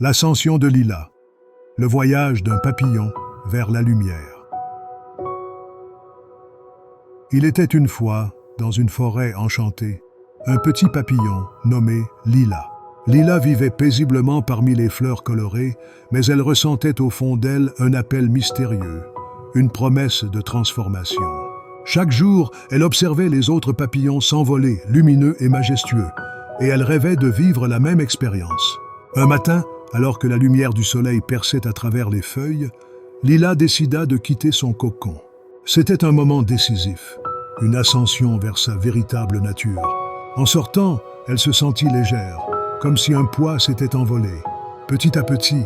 L'ascension de Lila, le voyage d'un papillon vers la lumière. Il était une fois, dans une forêt enchantée, un petit papillon nommé Lila. Lila vivait paisiblement parmi les fleurs colorées, mais elle ressentait au fond d'elle un appel mystérieux, une promesse de transformation. Chaque jour, elle observait les autres papillons s'envoler, lumineux et majestueux, et elle rêvait de vivre la même expérience. Un matin, alors que la lumière du soleil perçait à travers les feuilles, Lila décida de quitter son cocon. C'était un moment décisif, une ascension vers sa véritable nature. En sortant, elle se sentit légère, comme si un poids s'était envolé. Petit à petit,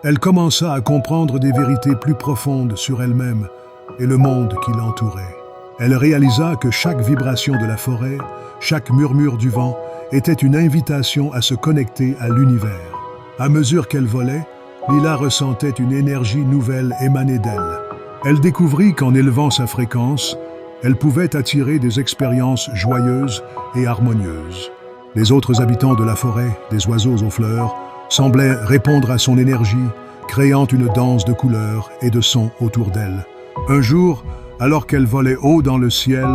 elle commença à comprendre des vérités plus profondes sur elle-même et le monde qui l'entourait. Elle réalisa que chaque vibration de la forêt, chaque murmure du vent, était une invitation à se connecter à l'univers. À mesure qu'elle volait, Lila ressentait une énergie nouvelle émaner d'elle. Elle découvrit qu'en élevant sa fréquence, elle pouvait attirer des expériences joyeuses et harmonieuses. Les autres habitants de la forêt, des oiseaux aux fleurs, semblaient répondre à son énergie, créant une danse de couleurs et de sons autour d'elle. Un jour, alors qu'elle volait haut dans le ciel,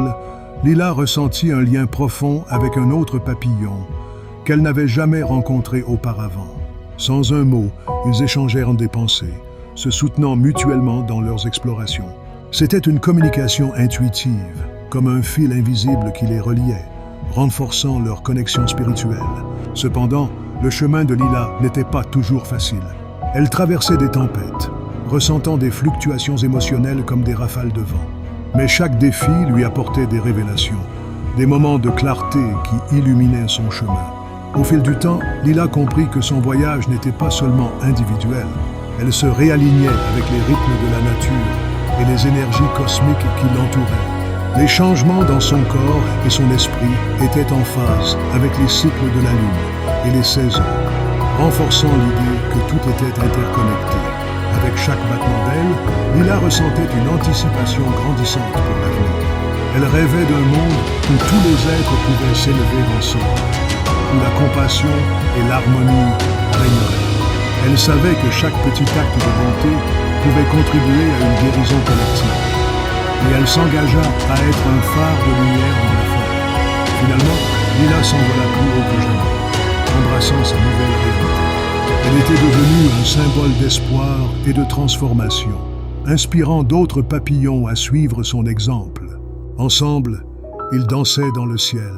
Lila ressentit un lien profond avec un autre papillon qu'elle n'avait jamais rencontré auparavant. Sans un mot, ils échangèrent des pensées, se soutenant mutuellement dans leurs explorations. C'était une communication intuitive, comme un fil invisible qui les reliait, renforçant leur connexion spirituelle. Cependant, le chemin de Lila n'était pas toujours facile. Elle traversait des tempêtes, ressentant des fluctuations émotionnelles comme des rafales de vent. Mais chaque défi lui apportait des révélations, des moments de clarté qui illuminaient son chemin. Au fil du temps, Lila comprit que son voyage n'était pas seulement individuel. Elle se réalignait avec les rythmes de la nature et les énergies cosmiques qui l'entouraient. Les changements dans son corps et son esprit étaient en phase avec les cycles de la lune et les saisons, renforçant l'idée que tout était interconnecté. Avec chaque battement d'aile, Lila ressentait une anticipation grandissante pour l'avenir. Elle rêvait d'un monde où tous les êtres pouvaient s'élever ensemble, où la compassion et l'harmonie régneraient. Elle savait que chaque petit acte de bonté pouvait contribuer à une guérison collective. Et elle s'engagea à être un phare de lumière dans la forêt. Finalement, Lila s'envola plus haut que jamais, embrassant sa nouvelle réalité. Elle était devenue un symbole d'espoir et de transformation, inspirant d'autres papillons à suivre son exemple. Ensemble, ils dansaient dans le ciel,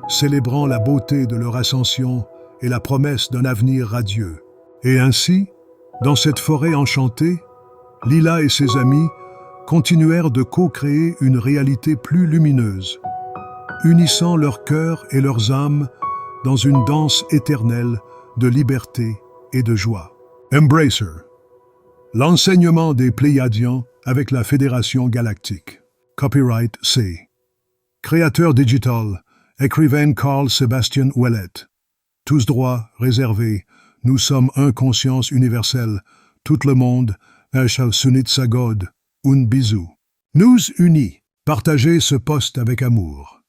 célébrant la beauté de leur ascension et la promesse d'un avenir radieux. Et ainsi, dans cette forêt enchantée, Lila et ses amis continuèrent de co-créer une réalité plus lumineuse, unissant leurs cœurs et leurs âmes dans une danse éternelle de liberté et de joie. Embracer, l'enseignement des Pléiadiens avec la Fédération Galactique. Copyright C. Créateur digital, écrivain Carl Sébastien Ouellet. Tous droits réservés. Nous sommes un conscience universelle. Tout le monde, Eshal Sunit Sagod. Un bisou. Nous unis. Partagez ce post avec amour.